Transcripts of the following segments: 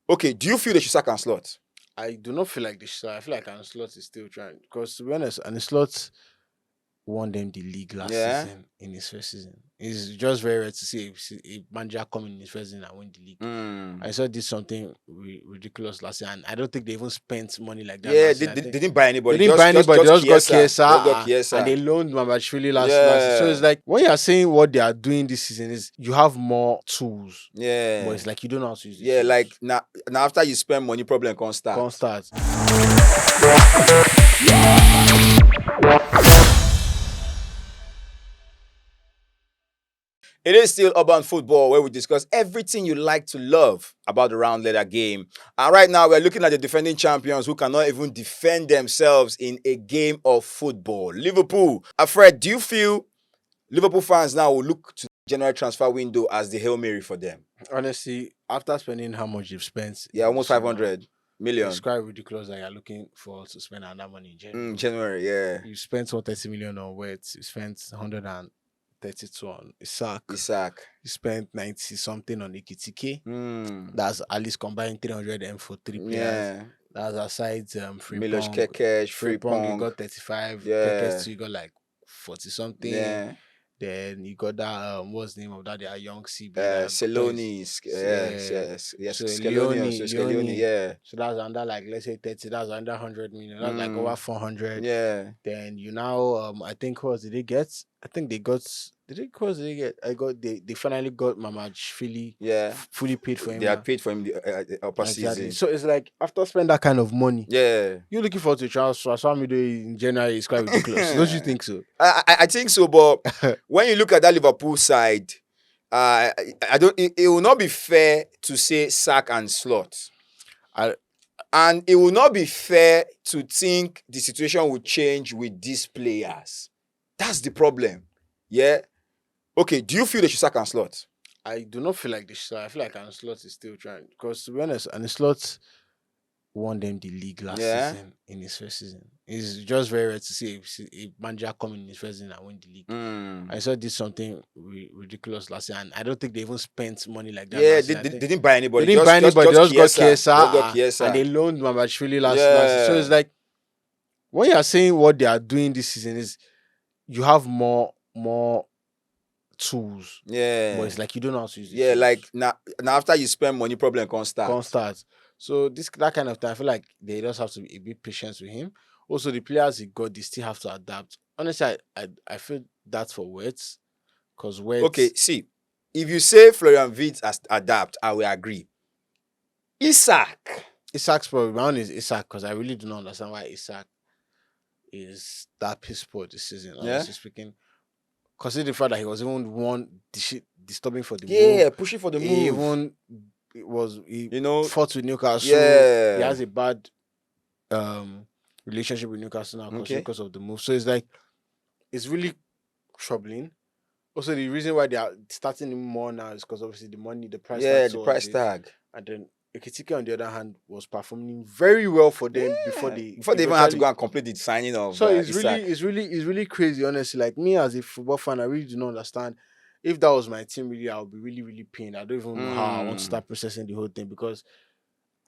Okay, do you feel they should sack Arne Slot? I do not feel like this. I feel like Arne Slot is still trying because to be honest, Arne Slot won them the league last Yeah. season in his first season. It's just very rare to see a manager come in his first season and win the league. I saw this something ridiculous last year, and I don't think they even spent money like that. Yeah, last they, year. they, they didn't buy anybody. They didn't buy anybody. They just got Just got Chiesa, and they Chiesa. loaned Mamachvili last season. So it's like when you are saying what they are doing this season is you have more tools, but Yeah. it's like you don't know how to use it. Yeah, like now after you spend money, problem can't start. Can't start. It is still Urban Football, where we discuss everything you like to love about the round letter game. And right now, we're looking at the defending champions who cannot even defend themselves in a game of football. Liverpool. Alfred, do you feel Liverpool fans now will look to the January transfer window as the Hail Mary for them? Honestly, after spending how much you've spent, Yeah, almost 500 million. it's quite ridiculous that you're looking for to spend another money in January. January, yeah. You spent 130 million on Wet. You spent 132 on Isaac. You spent 90 something on Ikitike. That's at least combined 300 M for 3 players. Yeah. That's aside Free Milos Pong. Kekes, Free Pong, you got 35. Yeah. Kekes too, you got like 40 something. Yeah. Then you got that what's the name of that? They are young CB. Scaloni, Scaloni, yeah. So that's under like let's say 30. That's under 100 million. That's like over 400. Yeah. Then you now I think what did they get? I think they got. Did they get? They finally got Mamachvili. Yeah. Fully paid for him. They had paid for him the upper season. So it's like after spending that kind of money, yeah, you're looking forward to transfer. So in January is quite ridiculous. Don't you think so? I think so, but when you look at that Liverpool side, I don't. It will not be fair to say sack and slot. And it will not be fair to think the situation will change with these players. That's the problem. Yeah. Okay, do you feel they should sack Arne Slot? I do not feel like this. I feel like Arne Slot is still trying. Because to be honest, Arne Slot won them the league last season in his first season. It's just very rare to see a manager come in his first season and win the league. I saw this something ridiculous last year, and I don't think they even spent money like that. Yeah, they didn't buy anybody. They didn't buy anybody. They just got Chiesa, and they loaned Mamachvili last season. So it's like when you are saying what they are doing this season is you have more tools. Yeah. But it's like you don't know how to use it. Yeah, like now after you spend money, problem can't start. So that kind of time, I feel like they just have to be a bit patient with him. Also, the players he got, they still have to adapt. Honestly, I feel that's for Wirtz. Because Wirtz... Okay, see, if you say Florian Wirtz has to adapt, I will agree. Isak's problem. My own is Isak, because I really do not understand why Isak is that piss poor this season, honestly speaking. Considering the fact that he was even one disturbing for the move. Yeah, pushing for the move. He even fought with Newcastle. Yeah. He has a bad relationship with Newcastle now because of the move. So it's like, it's really troubling. Also, the reason why they are starting him more now is because obviously the money, the price tag. Yeah, the price tag. And then Ekitike, on the other hand, was performing very well for them before they even had to go and complete the signing of. So it's really crazy, honestly. Like me as a football fan, I really do not understand. If that was my team, really, I would be really, really pained. I don't even know how I want to start processing the whole thing because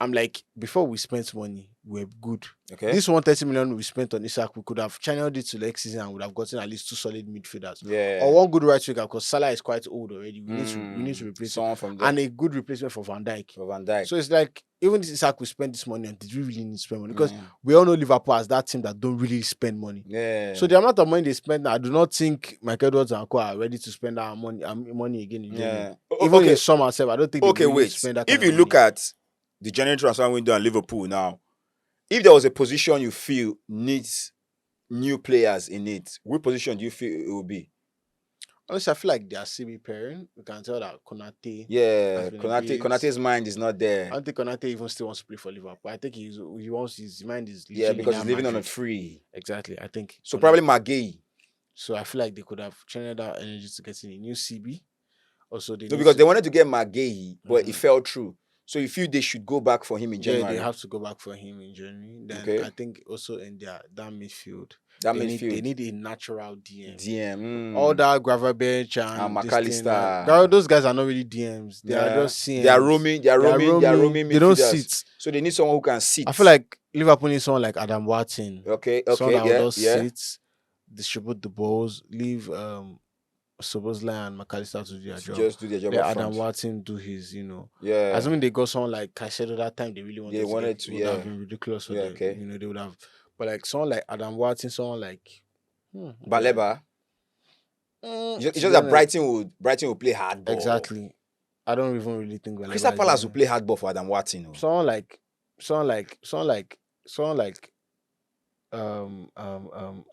I'm like, before we spent money, we were good. Okay. This 130 million we spent on Isak, we could have channeled it to next season and would have gotten at least 2 solid midfielders. Yeah. Or one good right winger because Salah is quite old already. We need to replace someone from there. And a good replacement for Van Dijk. So it's like, even this Isak we spend this money on, did we really need to spend money? Because we all know Liverpool as that team that don't really spend money. Yeah. So the amount of money they spend, I do not think Michael Edwards and Co are ready to spend that money again in January. Even in summer, I don't think they really spend that kind of money. If you look at the January transfer window and Liverpool now, if there was a position you feel needs new players in it, what position do you feel it will be? Honestly, I feel like they are CB pairing. We can tell that Konate. Yeah, Konate's mind is not there. I don't think Konate even still wants to play for Liverpool. I think his mind is because he's living on a free. Exactly, I think. So probably Magay. So I feel like they could have channeled that energy to get in a new CB. Also, because they wanted to get Magay, but it fell through. So you feel they should go back for him in Yeah, January? they have to go back for him in January. Then Okay. I think also in that midfield, That they midfield. need a natural DM. DM. All that Gravenberch and McAllister. those guys are not really DMs. They are just CMs. They are roaming They don't midfielders. sit. So they need someone who can sit. I feel like Liverpool needs someone like Adam Watson. Okay. Someone that will just yeah. sit, distribute the balls, leave Szoboszlai and McAllister to do their job. Just do their job. Let up Adam front. Watson do his, Yeah. Assuming they got someone like Caicedo that time, they really wanted They wanted to. to, Would have been ridiculous for them. Okay. They would have. But like someone like Adam Watson, someone like Baleba. It's just that Brighton will play hardball. Exactly. I don't even really think Baleba. Crystal Palace will play hardball for Adam Watson. Someone like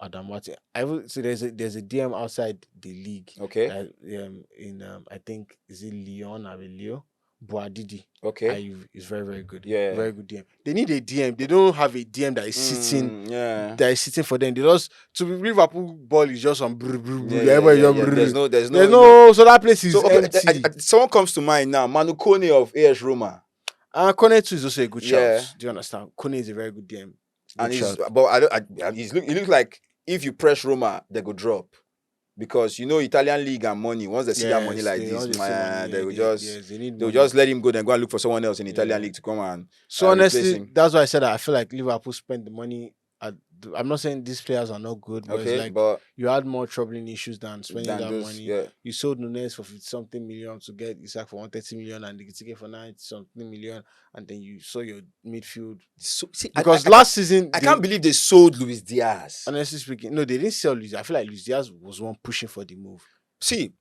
Adam Watson. I will say there's a DM outside the league. Okay. I think is it Lyon or Leo Boadidi. Okay. He's very, very good. Yeah. Very good DM. They need a DM. They don't have a DM that is sitting. Yeah. That is sitting for them. They just to Liverpool ball is just on. There's no. So that place is empty. Someone comes to mind now. Manu Kone of AS Roma. Kone too is also a good Yeah. shout. Do you understand? Kone is a very good DM. And he looks like if you press Roma, they go drop. Because Italian league and money. Once they see that money like this, man, they will just let him go. Then go and look for someone else in Italian league to come and. So honestly, that's why I said that I feel like Liverpool spent the money. I'm not saying these players are not good, but it's like you had more troubling issues than spending that money. Yeah. You sold Nunes for 50-something million to get Isak for 130 million and the ticket for 90-something million, and then you saw your midfield. Because last season, I can't believe they sold Luis Diaz. Honestly speaking, no, they didn't sell Luis. I feel like Luis Diaz was one pushing for the move. See,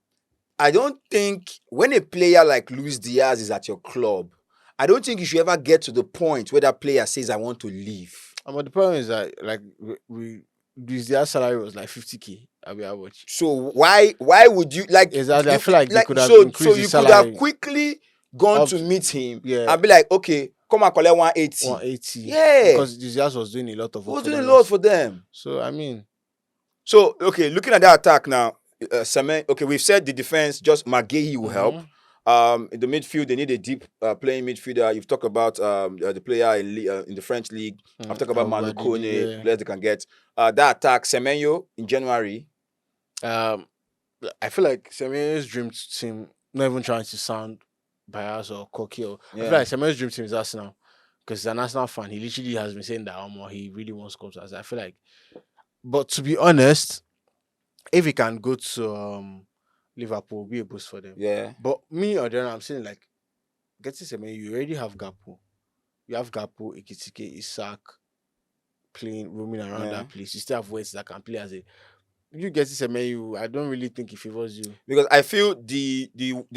I don't think when a player like Luis Diaz is at your club, I don't think you should ever get to the point where that player says, "I want to leave." But the problem is that like Luis Diaz's salary was like 50K. So why would you like? Exactly. I feel like they could have increased so his you salary. could have quickly gone to meet him and be like, okay, come and collect 180. 180. Yeah. Because Luis Diaz was doing a lot of work. Was doing a lot for them. So I mean. So okay, looking at that attack now, we've said the defense, just Maguire will help. In the midfield, they need a deep playing midfielder. You've talked about the player in the French league. I've talked about Manu Kone, players they can get. That attack, Semenyo in January. I feel like Semenyo's dream team, not even trying to sound biased or cocky. I feel like Semenyo's dream team is Arsenal. Because he's an Arsenal fan. He literally has been saying that he really wants to come to Arsenal. I feel like, but to be honest, if he can go to Liverpool, will be a boost for them. Yeah. But me or then I'm saying like, getting Semenyo, you already have Gakpo. You have Gakpo, Ekitike, Isak roaming around that place. You still have West that can play as a. You get Semenyo, I don't really think it favors you. Because I feel the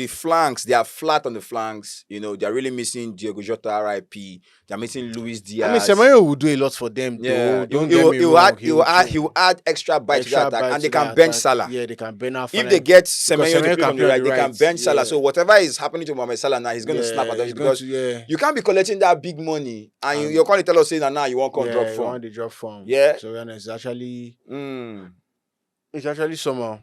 flanks, they are flat on the flanks. They're really missing Diego Jota, RIP. They're missing Luis Diaz. I mean, Semenyo will do a lot for them. Yeah, he will add extra bite to the attack, and they can bench Salah. Yeah, they can bench. If they get Semenyo to play on the right, they can bench Salah. So whatever is happening to Mohamed Salah now, he's going to snap at them because you can't be collecting that big money, and you're calling tell us saying that now you won't come drop form. You want the drop form. Yeah. So it's actually. It's actually somehow.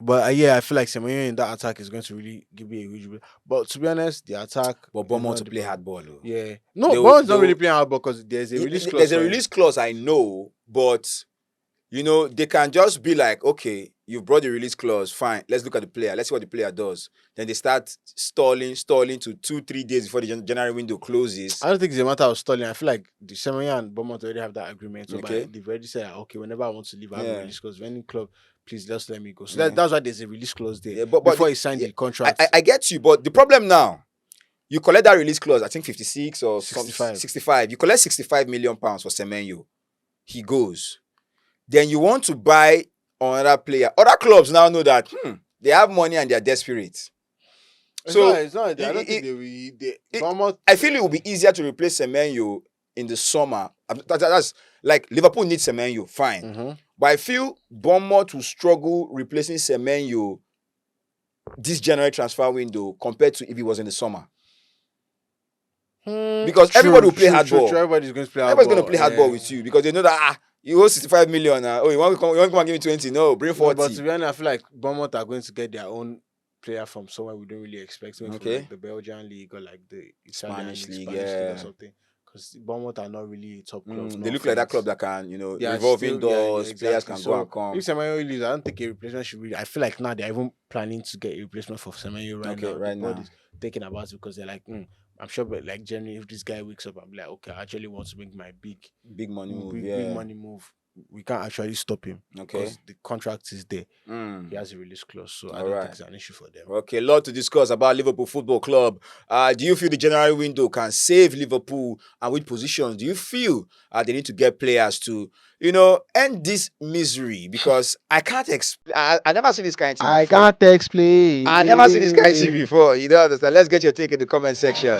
But I feel like Semenyo in that attack is going to really give me a huge bit. But to be honest, the attack. But Bournemouth to play hardball. Yeah. No, Bournemouth's not really playing hardball because there's a release clause. There's a release clause, I know. But, they can just be like, okay, you've brought the release clause. Fine. Let's look at the player. Let's see what the player does. Then they start stalling to 2-3 days before the January window closes. I don't think it's a matter of stalling. I feel like the Semenyo and Bournemouth already have that agreement. So they've already said, okay, whenever I want to leave, I have a release clause. If any club, please just let me go. So that's why there's a release clause there. Yeah, but before he signed the contract. I get you, but the problem now, you collect that release clause, I think 56 or 65. You collect 65 million pounds for Semenyo. He goes. Then you want to buy another player. Other clubs now know that they have money and they are desperate. It's not. I don't think I feel it will be easier to replace Semenyo in the summer. That's like Liverpool needs Semenyo, fine. Mm-hmm. But I feel Bournemouth will struggle replacing Semenyo this January transfer window compared to if it was in the summer. Because everybody will play hardball. Everybody's going to play hardball. Everybody's going to play hardball with you because they know that you owe 65 million. You want to come and give me 20? No, bring 40. But to be honest, I feel like Bournemouth are going to get their own player from somewhere we don't really expect, maybe from Okay. like the Belgian league or like the Italian Spanish league, league, Spanish league or yeah. something. Because Bournemouth are not really a top club. No They look like that club offense. that can, They are revolving still, yeah, doors, players exactly. can go So and come. if Semenyo leaves, I don't think a replacement should be. I feel like now they're even planning to get a replacement for Semenyo right Okay, now. The right board now. is thinking about it because they're like, I'm sure, but like generally, if this guy wakes up, I'm like, okay, I actually want to make my Big money move, big yeah. money move. We can't actually stop him Okay. because the contract is there. Mm. He has a release clause, so I All don't right. think it's an issue for them. Okay, a lot to discuss about Liverpool Football Club. Do you feel the January window can save Liverpool, and which positions do you feel they need to get players to, end this misery? Because I can't explain. I never seen this kind of thing I before. can't explain. I never seen this kind of thing before. You don't understand. Let's get your take in the comment section.